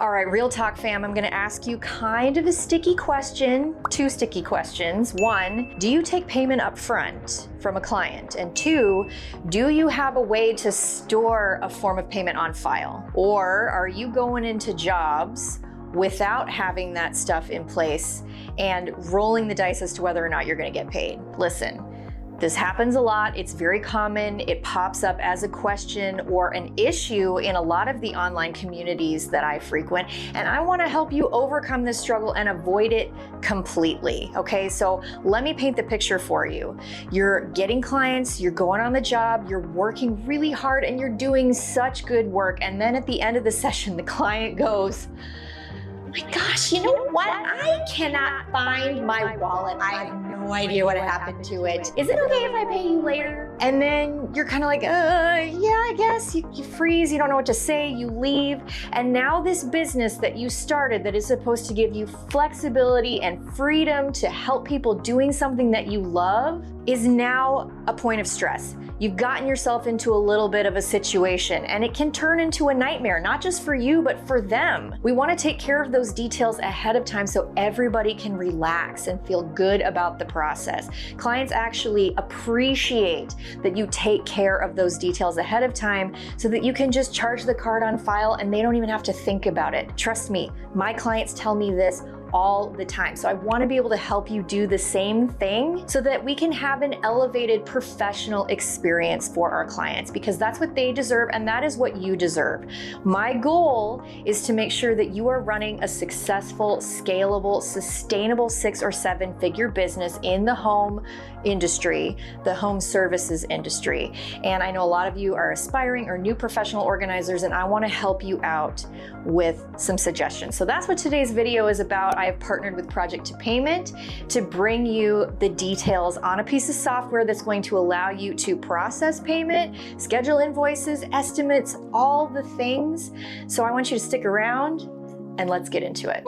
All right, real talk fam, I'm gonna ask you kind of a sticky question, two sticky questions. One, do you take payment up front from a client? And two, do you have a way to store a form of payment on file? Or are you going into jobs without having that stuff in place and rolling the dice as to whether or not you're gonna get paid? Listen. This happens a lot. It's very common. It pops up as a question or an issue in a lot of the online communities that I frequent. And I want to help you overcome this struggle and avoid it completely. Okay, so let me paint the picture for you. You're getting clients, you're going on the job, you're working really hard, and you're doing such good work. And then at the end of the session, the client goes, "My gosh, you know what? I cannot find my wallet. I have no idea what happened to it. Is it okay if I pay you later?" And then you're kind of like, yeah, I guess. You freeze, you don't know what to say, you leave. And now this business that you started that is supposed to give you flexibility and freedom to help people doing something that you love is now a point of stress. You've gotten yourself into a little bit of a situation, and it can turn into a nightmare, not just for you, but for them. We want to take care of those details ahead of time so everybody can relax and feel good about the process. Clients actually appreciate that you take care of those details ahead of time so that you can just charge the card on file and they don't even have to think about it. Trust me, my clients tell me this all the time. So I want to be able to help you do the same thing so that we can have an elevated professional experience for our clients, because that's what they deserve and that is what you deserve. My goal is to make sure that you are running a successful, scalable, sustainable 6 or 7 figure business in the home industry, the home services industry. And I know a lot of you are aspiring or new professional organizers, and I want to help you out with some suggestions. So that's what today's video is about. I have partnered with Project to Payment to bring you the details on a piece of software that's going to allow you to process payment, schedule invoices, estimates, all the things. So I want you to stick around and let's get into it.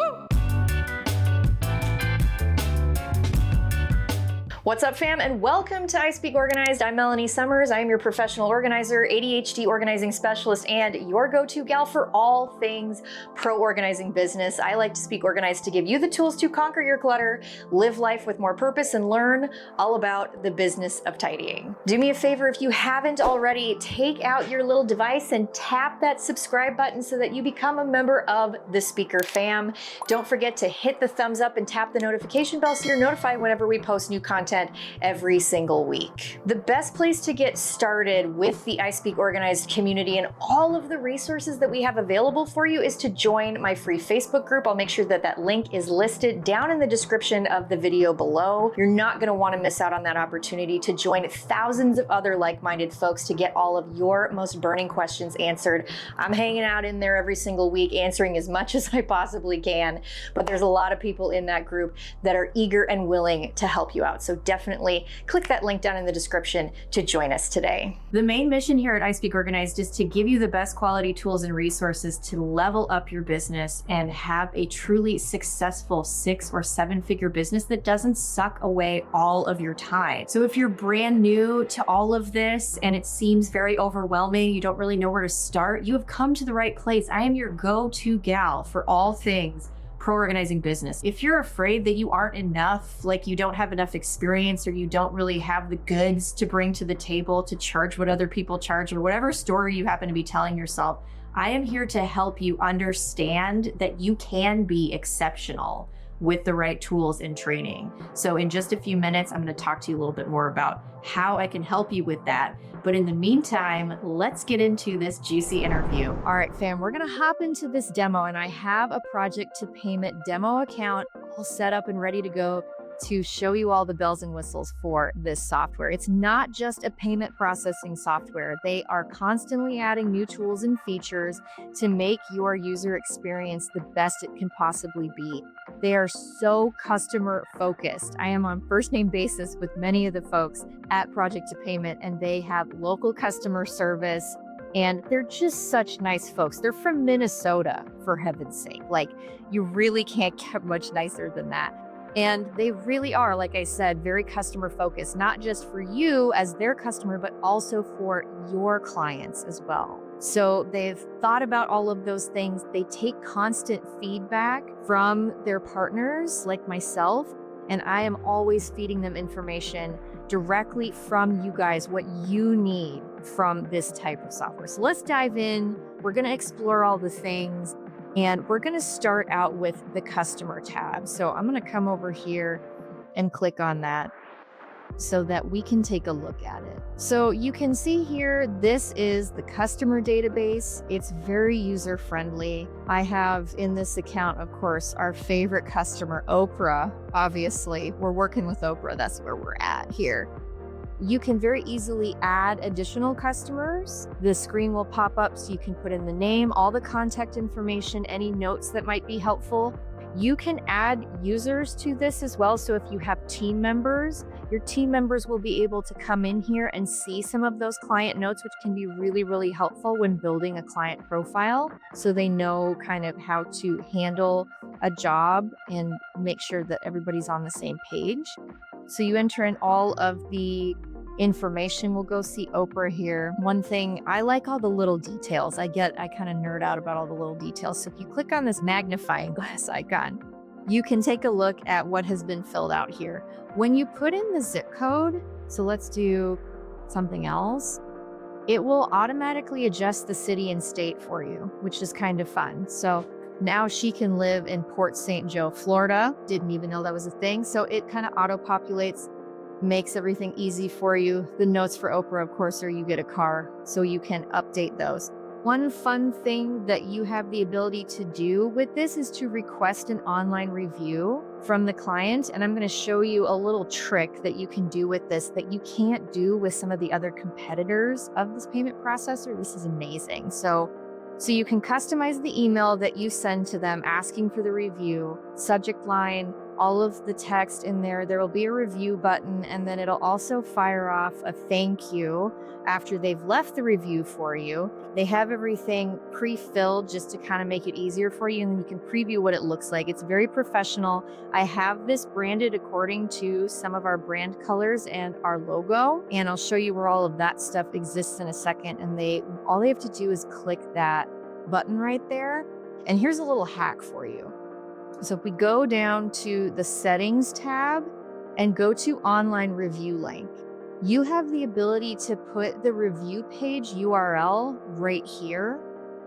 What's up fam, and welcome to I Speak Organized. I'm Melanie Summers. I am your professional organizer, ADHD organizing specialist, and your go-to gal for all things pro organizing business. I like to speak organized to give you the tools to conquer your clutter, live life with more purpose, and learn all about the business of tidying. Do me a favor, if you haven't already, take out your little device and tap that subscribe button so that you become a member of the Speaker fam. Don't forget to hit the thumbs up and tap the notification bell so you're notified whenever we post new content every single week. The best place to get started with the I Speak Organized community and all of the resources that we have available for you is to join my free Facebook group. I'll make sure that that link is listed down in the description of the video below. You're not going to want to miss out on that opportunity to join thousands of other like-minded folks to get all of your most burning questions answered. I'm hanging out in there every single week, answering as much as I possibly can, but there's a lot of people in that group that are eager and willing to help you out. So definitely click that link down in the description to join us today. The main mission here at I Speak Organized is to give you the best quality tools and resources to level up your business and have a truly successful 6 or 7 figure business that doesn't suck away all of your time. So if you're brand new to all of this and it seems very overwhelming, you don't really know where to start, you have come to the right place. I am your go-to gal for all things pro organizing business. If you're afraid that you aren't enough, like you don't have enough experience or you don't really have the goods to bring to the table to charge what other people charge or whatever story you happen to be telling yourself, I am here to help you understand that you can be exceptional with the right tools and training. So in just a few minutes, I'm going to talk to you a little bit more about how I can help you with that. But in the meantime, let's get into this juicy interview. All right, fam, we're going to hop into this demo, and I have a Project to Payment demo account all set up and ready to go to show you all the bells and whistles for this software. It's not just a payment processing software. They are constantly adding new tools and features to make your user experience the best it can possibly be. They are so customer focused. I am on first name basis with many of the folks at Project to Payment, and they have local customer service, and they're just such nice folks. They're from Minnesota, for heaven's sake. Like, you really can't get much nicer than that. And they really are, like I said, very customer focused, not just for you as their customer, but also for your clients as well. So they've thought about all of those things. They take constant feedback from their partners like myself, and I am always feeding them information directly from you guys, what you need from this type of software. So let's dive in. We're going to explore all the things, and we're going to start out with the customer tab. So I'm going to come over here and click on that so that we can take a look at it. So you can see here, this is the customer database. It's very user-friendly. I have in this account, of course, our favorite customer, Oprah. Obviously, we're working with Oprah. That's where we're at here. You can very easily add additional customers. The screen will pop up so you can put in the name, all the contact information, any notes that might be helpful. You can add users to this as well. So if you have team members, your team members will be able to come in here and see some of those client notes, which can be really, really helpful when building a client profile. So they know kind of how to handle a job and make sure that everybody's on the same page. So you enter in all of the information. We'll go see Oprah here. One thing, I like all the little details. I kind of nerd out about all the little details. So if you click on this magnifying glass icon, you can take a look at what has been filled out here. When you put in the zip code, so let's do something else, it will automatically adjust the city and state for you, which is kind of fun. So now she can live in Port St. Joe, Florida. Didn't even know that was a thing. So it kind of auto-populates, makes everything easy for you. The notes for Oprah, of course, are you get a car, so you can update those. One fun thing that you have the ability to do with this is to request an online review from the client. And I'm going to show you a little trick that you can do with this that you can't do with some of the other competitors of this payment processor. This is amazing. So you can customize the email that you send to them asking for the review, subject line, all of the text in there. There will be a review button, and then it'll also fire off a thank you after they've left the review for you. They have everything pre-filled just to kind of make it easier for you, and then you can preview what it looks like. It's very professional. I have this branded according to some of our brand colors and our logo, and I'll show you where all of that stuff exists in a second. And all they have to do is click that button right there. And here's a little hack for you. So if we go down to the settings tab and go to online review link, you have the ability to put the review page URL right here.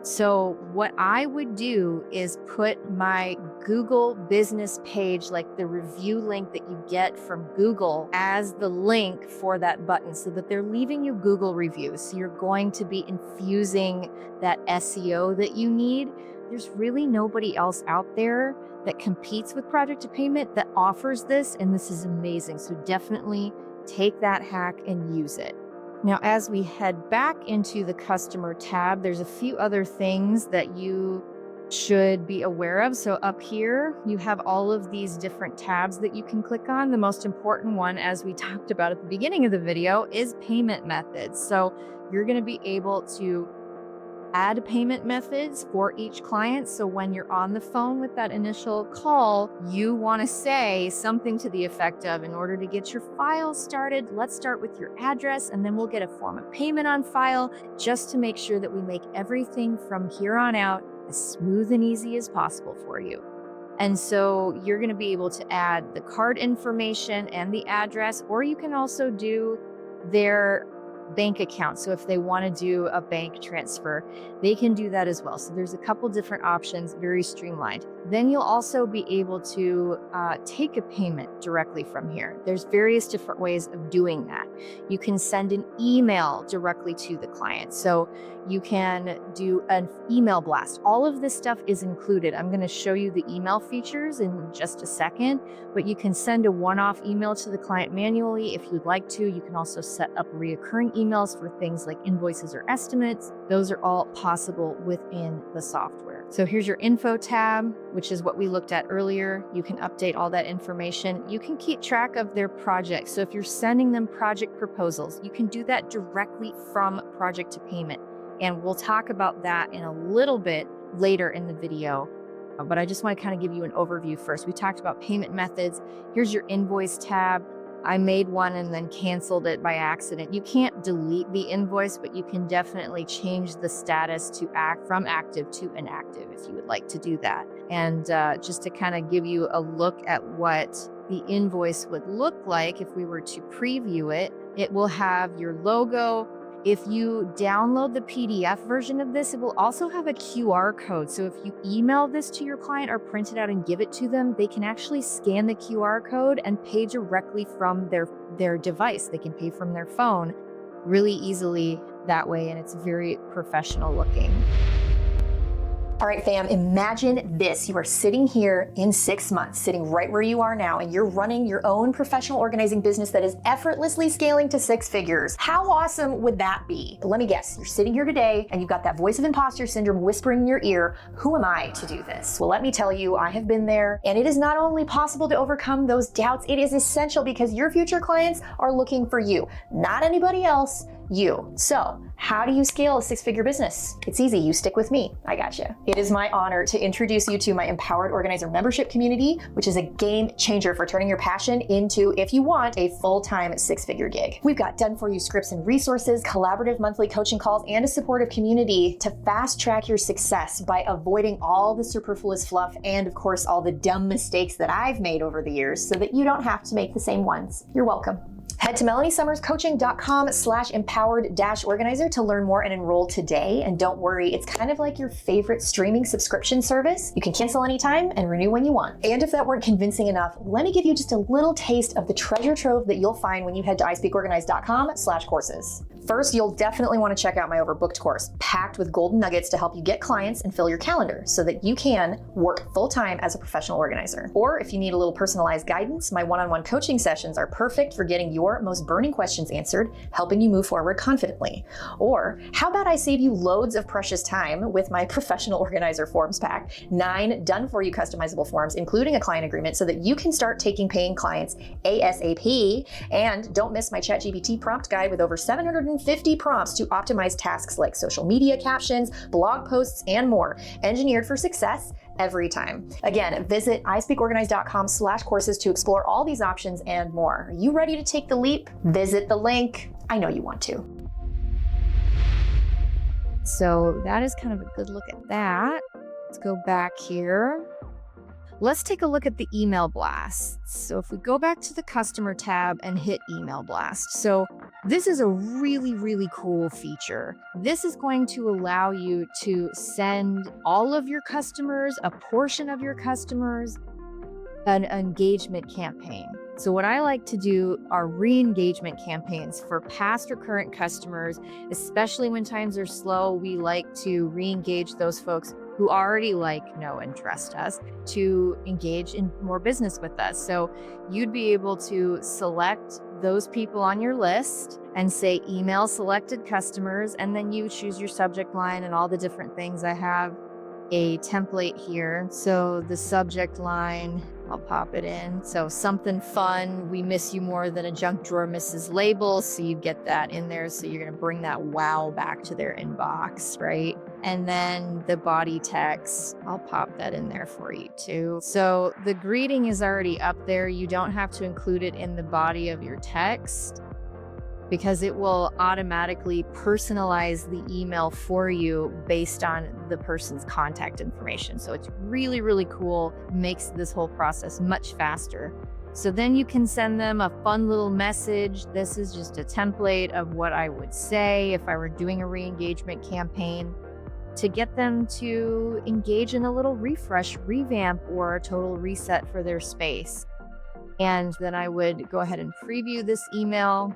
So what I would do is put my Google business page, like the review link that you get from Google, as the link for that button so that they're leaving you Google reviews. So you're going to be infusing that SEO that you need. There's really nobody else out there that competes with Project to Payment that offers this, and this is amazing. So definitely take that hack and use it. Now, as we head back into the customer tab, there's a few other things that you should be aware of. So up here, you have all of these different tabs that you can click on. The most important one, as we talked about at the beginning of the video, is payment methods. So you're going to be able to add payment methods for each client. So when you're on the phone with that initial call, you want to say something to the effect of, in order to get your file started, let's start with your address, and then we'll get a form of payment on file, just to make sure that we make everything from here on out as smooth and easy as possible for you. And so you're going to be able to add the card information and the address, or you can also do their bank account. So if they want to do a bank transfer, they can do that as well. So there's a couple different options, very streamlined. Then you'll also be able to take a payment directly from here. There's various different ways of doing that. You can send an email directly to the client. So you can do an email blast. All of this stuff is included. I'm going to show you the email features in just a second, but you can send a one-off email to the client manually if you'd like to. You can also set up reoccurring emails for things like invoices or estimates. Those are all possible within the software. So here's your info tab, which is what we looked at earlier. You can update all that information. You can keep track of their projects. So if you're sending them project proposals, you can do that directly from Project to Payment. And we'll talk about that in a little bit later in the video. But I just want to kind of give you an overview first. We talked about payment methods. Here's your invoice tab. I made one and then canceled it by accident. You can't delete the invoice, but you can definitely change the status to from active to inactive if you would like to do that. And just to kind of give you a look at what the invoice would look like if we were to preview it, it will have your logo. If you download the PDF version of this, it will also have a QR code. So if you email this to your client or print it out and give it to them, they can actually scan the QR code and pay directly from their device. They can pay from their phone really easily that way, and it's very professional looking. All right, fam, imagine this. You are sitting here in 6 months, sitting right where you are now, and you're running your own professional organizing business that is effortlessly scaling to 6 figures. How awesome would that be? But let me guess, you're sitting here today and you've got that voice of imposter syndrome whispering in your ear, who am I to do this? Well, let me tell you, I have been there, and it is not only possible to overcome those doubts, it is essential because your future clients are looking for you, not anybody else, you. So how do you scale a 6-figure business? It's easy. You stick with me. I got you. It is my honor to introduce you to my Empowered Organizer membership community, which is a game changer for turning your passion into, if you want, a full-time 6-figure gig. We've got done-for-you scripts and resources, collaborative monthly coaching calls, and a supportive community to fast-track your success by avoiding all the superfluous fluff and, of course, all the dumb mistakes that I've made over the years so that you don't have to make the same ones. You're welcome. Head to melaniesummerscoaching.com/empowered-organizer to learn more and enroll today. And don't worry, it's kind of like your favorite streaming subscription service. You can cancel anytime and renew when you want. And if that weren't convincing enough, let me give you just a little taste of the treasure trove that you'll find when you head to ispeakorganized.com/courses. First, you'll definitely want to check out my Overbooked course, packed with golden nuggets to help you get clients and fill your calendar so that you can work full-time as a professional organizer. Or if you need a little personalized guidance, my one-on-one coaching sessions are perfect for getting your most burning questions answered, helping you move forward confidently. Or how about I save you loads of precious time with my professional organizer forms pack, 9 done-for-you customizable forms, including a client agreement, so that you can start taking paying clients ASAP. And don't miss my ChatGPT prompt guide with over 750 prompts to optimize tasks like social media captions, blog posts, and more, engineered for success every time. Again, visit ispeakorganized.com/courses to explore all these options and more. Are you ready to take the leap? Visit the link. I know you want to. So that is kind of a good look at that. Let's go back here. Let's take a look at the email blasts. So if we go back to the customer tab and hit email blast. So this is a really, really cool feature. This is going to allow you to send all of your customers, a portion of your customers, an engagement campaign. So what I like to do are re-engagement campaigns for past or current customers, especially when times are slow. We like to re-engage those folks who already like, know, and trust us to engage in more business with us. So you'd be able to select those people on your list and say email selected customers, and then you choose your subject line and all the different things. I have a template here. So the subject line, I'll pop it in. So something fun, we miss you more than a junk drawer misses labels. So you get that in there. So you're going to bring that wow back to their inbox, right? And then the body text, I'll pop that in there for you too. So the greeting is already up there. You don't have to include it in the body of your text, because it will automatically personalize the email for you based on the person's contact information. So it's really, really cool, makes this whole process much faster. So then you can send them a fun little message. This is just a template of what I would say if I were doing a re-engagement campaign, to get them to engage in a little refresh, revamp, or a total reset for their space. And then I would go ahead and preview this email,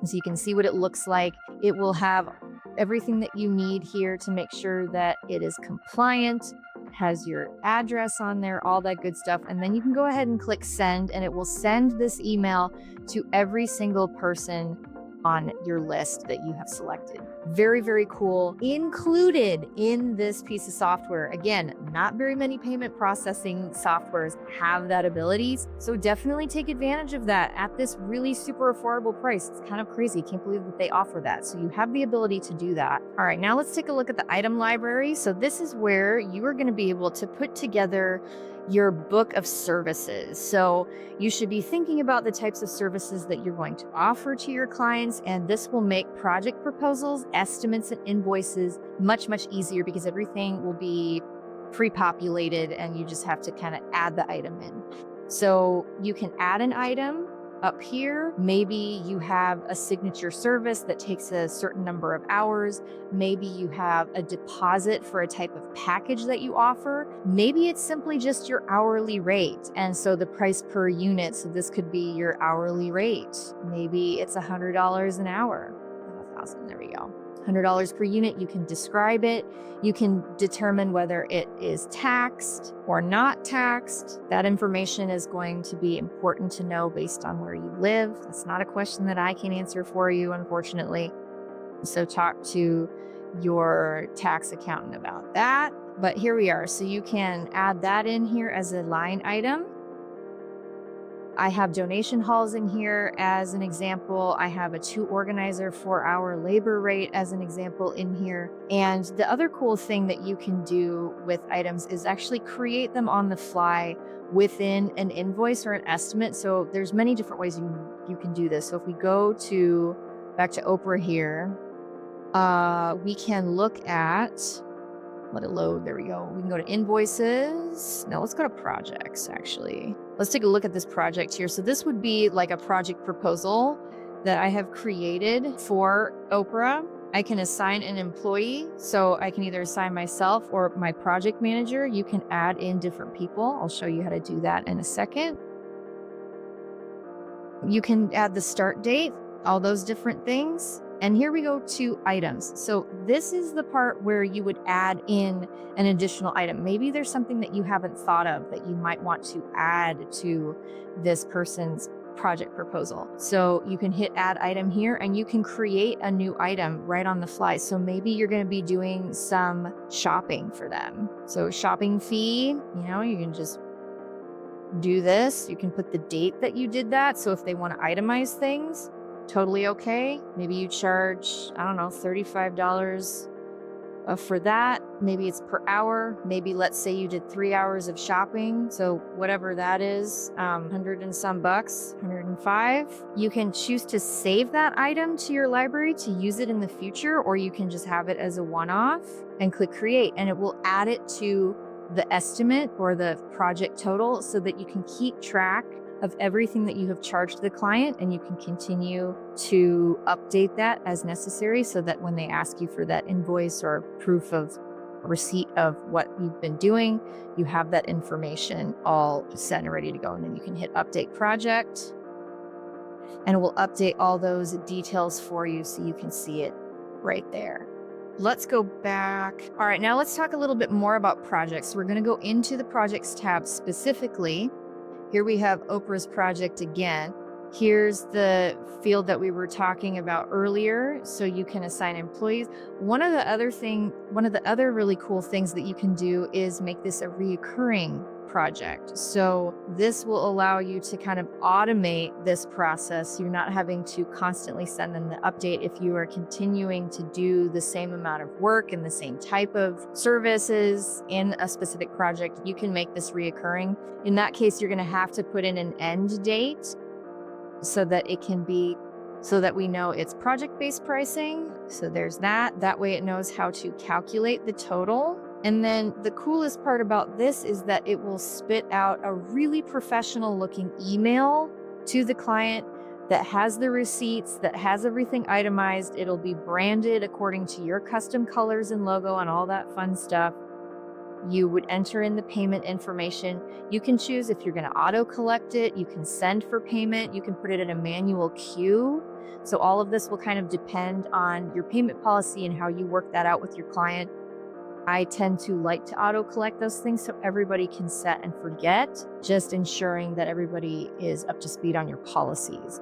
so you can see what it looks like. It will have everything that you need here to make sure that it is compliant, has your address on there, all that good stuff. And then you can go ahead and click send, and it will send this email to every single person on your list that you have selected. Very, very cool. Included in this piece of software, again, not very many payment processing softwares have that ability. So definitely take advantage of that at this really super affordable price. It's kind of crazy. Can't believe that they offer that. So you have the ability to do that. All right, now let's take a look at the item library. So this is where you are going to be able to put together your book of services. So you should be thinking about the types of services that you're going to offer to your clients, and this will make project proposals, estimates, and invoices much, much easier because everything will be pre-populated and you just have to kind of add the item in. So you can add an item up here. Maybe you have a signature service that takes a certain number of hours. Maybe you have a deposit for a type of package that you offer. Maybe it's simply just your hourly rate. And so the price per unit, so this could be your hourly rate. Maybe it's $100 an hour. 1,000, there we go. $100 per unit. You can describe it. You can determine whether it is taxed or not taxed. That information is going to be important to know based on where you live. That's not a question that I can answer for you, unfortunately. So talk to your tax accountant about that. But here we are. So you can add that in here as a line item. I have donation halls in here as an example. I have a 2 organizer 4-hour labor rate as an example in here. And the other cool thing that you can do with items is actually create them on the fly within an invoice or an estimate. So there's many different ways you can do this. So if we go back to Oprah here, we can look at, let it load. There we go. We can go to invoices. No, let's go to projects, actually. Let's take a look at this project here. So this would be like a project proposal that I have created for Oprah. I can assign an employee. So I can either assign myself or my project manager. You can add in different people. I'll show you how to do that in a second. You can add the start date, all those different things. And here we go to items. So this is the part where you would add in an additional item. Maybe there's something that you haven't thought of that you might want to add to this person's project proposal. So you can hit add item here and you can create a new item right on the fly. So maybe you're going to be doing some shopping for them. So shopping fee, you can just do this. You can put the date that you did that. So if they want to itemize things, totally okay. Maybe you charge, I don't know, $35 for that. Maybe it's per hour. Maybe let's say you did 3 hours of shopping. So whatever that is, 100 and some bucks, 105. You can choose to save that item to your library to use it in the future, or you can just have it as a one-off and click create, and it will add it to the estimate or the project total so that you can keep track of everything that you have charged the client, and you can continue to update that as necessary so that when they ask you for that invoice or proof of receipt of what you've been doing, you have that information all set and ready to go. And then you can hit update project and it will update all those details for you so you can see it right there. Let's go back. All right, now let's talk a little bit more about projects. We're going to go into the projects tab specifically. Here we have Oprah's project again. Here's the field that we were talking about earlier. So you can assign employees. One of the other really cool things that you can do is make this a reoccurring project. So this will allow you to kind of automate this process. You're not having to constantly send them the update. If you are continuing to do the same amount of work and the same type of services in a specific project, you can make this reoccurring. In that case, you're going to have to put in an end date so that we know it's project-based pricing. So there's that. That way it knows how to calculate the total. And then the coolest part about this is that it will spit out a really professional looking email to the client that has the receipts, that has everything itemized. It'll be branded according to your custom colors and logo and all that fun stuff. You would enter in the payment information. You can choose if you're going to auto collect it. You can send for payment. You can put it in a manual queue. So all of this will kind of depend on your payment policy and how you work that out with your client. I tend to like to auto collect those things so everybody can set and forget, just ensuring that everybody is up to speed on your policies.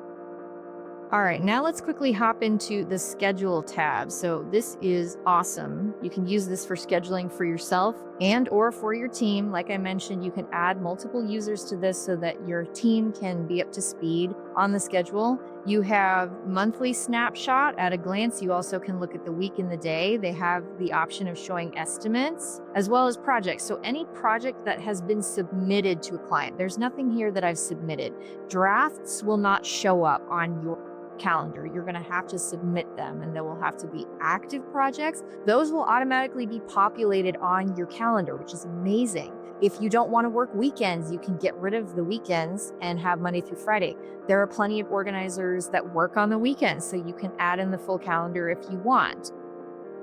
All right, now let's quickly hop into the schedule tab. So this is awesome. You can use this for scheduling for yourself. and or for your team. Like I mentioned, you can add multiple users to this so that your team can be up to speed on the schedule. You have monthly snapshot at a glance. You also can look at the week and the day. They have the option of showing estimates as well as projects. So any project that has been submitted to a client, there's nothing here that I've submitted. Drafts will not show up on your calendar. You're going to have to submit them, and there will have to be active projects. Those will automatically be populated on your calendar, which is amazing. If you don't want to work weekends, you can get rid of the weekends and have Monday through Friday. There are plenty of organizers that work on the weekends, so you can add in the full calendar if you want.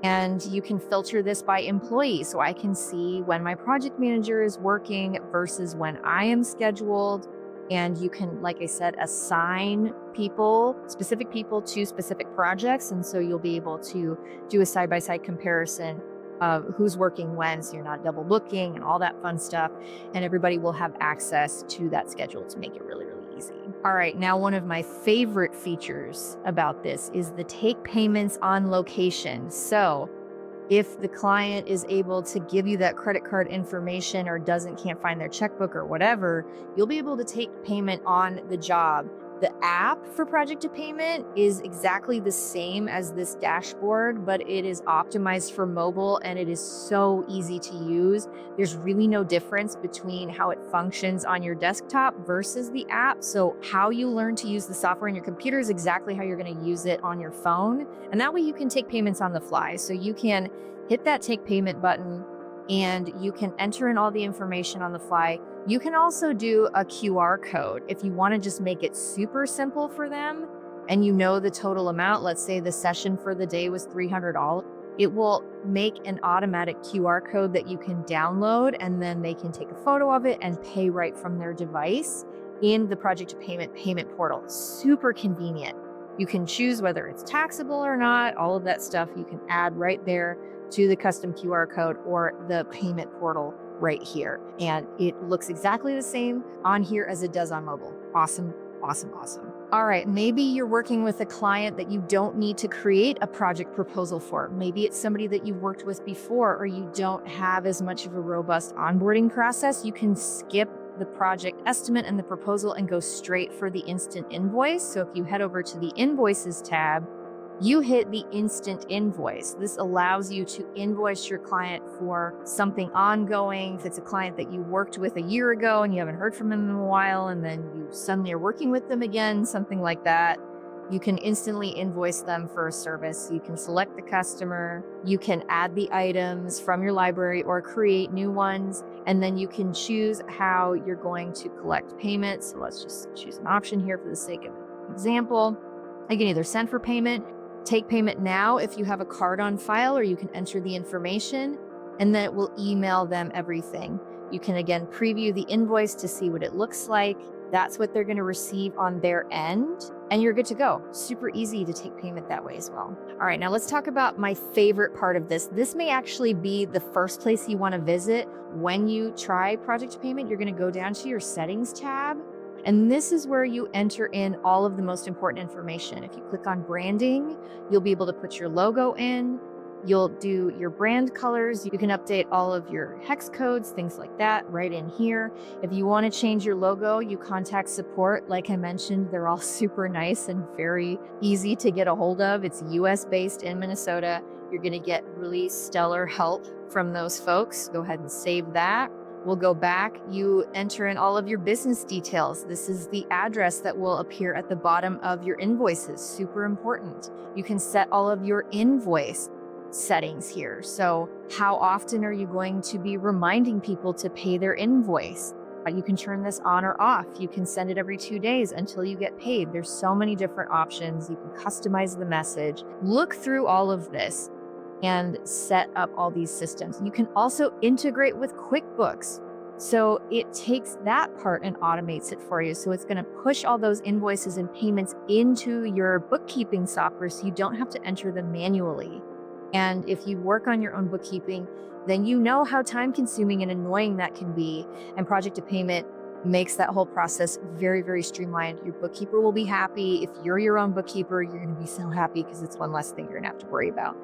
And you can filter this by employee, so I can see when my project manager is working versus when I am scheduled. And you can, like I said, assign specific people to specific projects. And so you'll be able to do a side-by-side comparison of who's working when, so you're not double booking and all that fun stuff. And everybody will have access to that schedule to make it really, really easy. All right, now one of my favorite features about this is the take payments on location. So if the client is able to give you that credit card information or can't find their checkbook or whatever, you'll be able to take payment on the job. The app for project to payment is exactly the same as this dashboard, but it is optimized for mobile and it is so easy to use. There's really no difference between how it functions on your desktop versus the app. So how you learn to use the software on your computer is exactly how you're going to use it on your phone. And that way you can take payments on the fly. So you can hit that take payment button and you can enter in all the information on the fly. You can also do a QR code if you want to just make it super simple for them and you know the total amount. Let's say the session for the day was $300. It will make an automatic QR code that you can download, and then they can take a photo of it and pay right from their device in the project to payment portal. Super convenient. You can choose whether it's taxable or not. All of that stuff you can add right there to the custom QR code or the payment portal right here. And it looks exactly the same on here as it does on mobile. Awesome, awesome, awesome. All right, maybe you're working with a client that you don't need to create a project proposal for. Maybe it's somebody that you've worked with before, or you don't have as much of a robust onboarding process. You can skip the project estimate and the proposal and go straight for the instant invoice. So if you head over to the Invoices tab, you hit the instant invoice. This allows you to invoice your client for something ongoing. If it's a client that you worked with a year ago and you haven't heard from them in a while, and then you suddenly are working with them again, something like that, you can instantly invoice them for a service. You can select the customer, you can add the items from your library or create new ones, and then you can choose how you're going to collect payments. So let's just choose an option here for the sake of an example. I can either send for payment, take payment now if you have a card on file, or you can enter the information and then it will email them everything. You can again preview the invoice to see what it looks like. That's what they're going to receive on their end, and you're good to go. Super easy to take payment that way as well. All right, now let's talk about my favorite part of this. This may actually be the first place you want to visit when you try project to payment. You're going to go down to your settings tab, and this is where you enter in all of the most important information. If you click on branding, you'll be able to put your logo in. You'll do your brand colors. You can update all of your hex codes, things like that right in here. If you want to change your logo, you contact support. Like I mentioned, they're all super nice and very easy to get a hold of. It's US based in Minnesota. You're going to get really stellar help from those folks. Go ahead and save that. We'll go back. You enter in all of your business details. This is the address that will appear at the bottom of your invoices. Super important. You can set all of your invoice settings here. So how often are you going to be reminding people to pay their invoice? You can turn this on or off. You can send it every 2 days until you get paid. There's so many different options. You can customize the message. Look through all of this and set up all these systems. You can also integrate with QuickBooks. So it takes that part and automates it for you. So it's going to push all those invoices and payments into your bookkeeping software so you don't have to enter them manually. And if you work on your own bookkeeping, then you know how time consuming and annoying that can be. And project to payment makes that whole process very, very streamlined. Your bookkeeper will be happy. If you're your own bookkeeper, you're going to be so happy because it's one less thing you're going to have to worry about.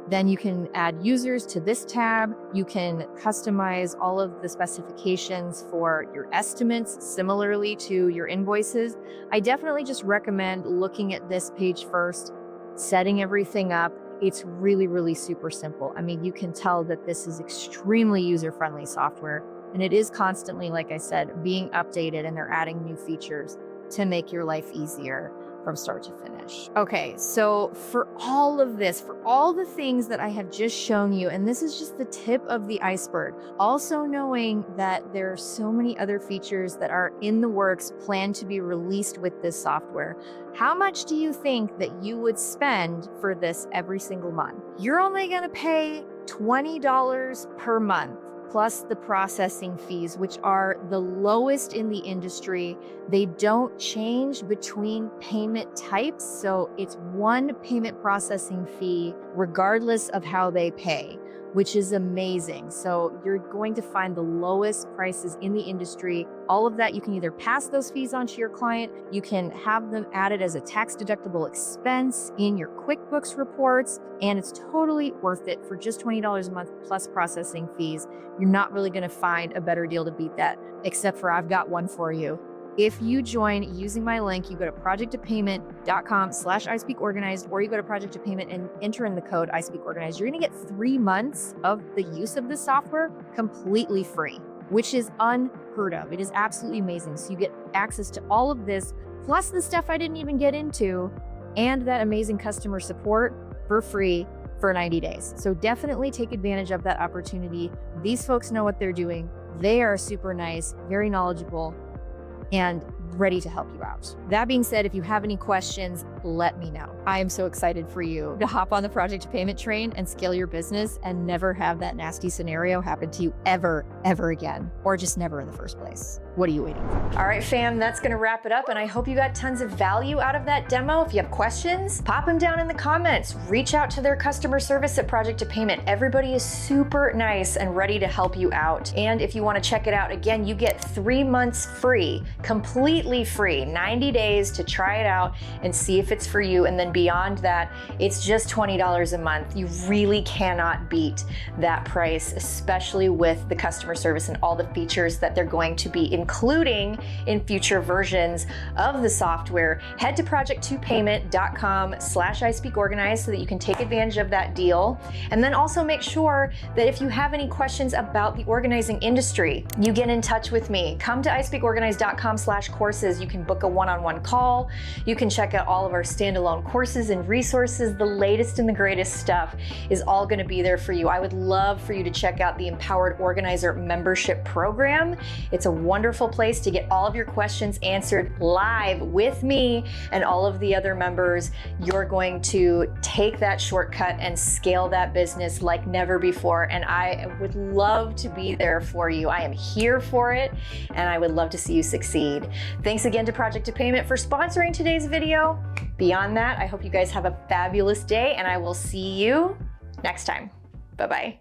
Then you can add users to this tab. You can customize all of the specifications for your estimates, similarly to your invoices. I definitely just recommend looking at this page first, setting everything up. It's really, really super simple. I mean, you can tell that this is extremely user-friendly software, and it is constantly, like I said, being updated, and they're adding new features to make your life easier from start to finish. Okay, so for all of this, for all the things that I have just shown you, and this is just the tip of the iceberg, also knowing that there are so many other features that are in the works, planned to be released with this software, how much do you think that you would spend for this every single month? You're only gonna pay $20 per month, plus the processing fees, which are the lowest in the industry. They don't change between payment types, so it's one payment processing fee regardless of how they pay, which is amazing. So you're going to find the lowest prices in the industry. All of that, you can either pass those fees on to your client, you can have them added as a tax-deductible expense in your QuickBooks reports, and it's totally worth it for just $20 a month plus processing fees. You're not really gonna find a better deal to beat that, except for I've got one for you. If you join using my link, you go to projecttopayment.com/ISpeakOrganized, or you go to Project to Payment and enter in the code ISpeakOrganized, you're gonna get 3 months of the use of this software completely free, which is unheard of. It is absolutely amazing. So you get access to all of this, plus the stuff I didn't even get into, and that amazing customer support for free for 90 days. So definitely take advantage of that opportunity. These folks know what they're doing. They are super nice, very knowledgeable, and ready to help you out. That being said, if you have any questions, let me know. I am so excited for you to hop on the Project to Payment train and scale your business and never have that nasty scenario happen to you ever again, or just never in the first place. What are you waiting for? All right, fam, that's gonna wrap it up, and I hope you got tons of value out of that demo. If you have questions, pop them down in the comments. Reach out to their customer service at Project to Payment. Everybody is super nice and ready to help you out. And if you wanna check it out, again, you get 3 months free, completely free, 90 days to try it out and see if it's for you. And then beyond that, it's just $20 a month. You really cannot beat that price, especially with the customer service and all the features that they're going to be including in future versions of the software. Head to projecttopayment.com/ISpeakOrganized so that you can take advantage of that deal. And then also make sure that if you have any questions about the organizing industry, you get in touch with me. Come to ispeakorganized.com/courses. You can book a one-on-one call. You can check out all of our standalone courses and resources. The latest and the greatest stuff is all going to be there for you. I would love for you to check out the Empowered Organizer membership program. It's a wonderful place to get all of your questions answered live with me and all of the other members. You're going to take that shortcut and scale that business like never before. And I would love to be there for you. I am here for it, and I would love to see you succeed. Thanks again to Project to Payment for sponsoring today's video. Beyond that, I hope you guys have a fabulous day, and I will see you next time. Bye-bye.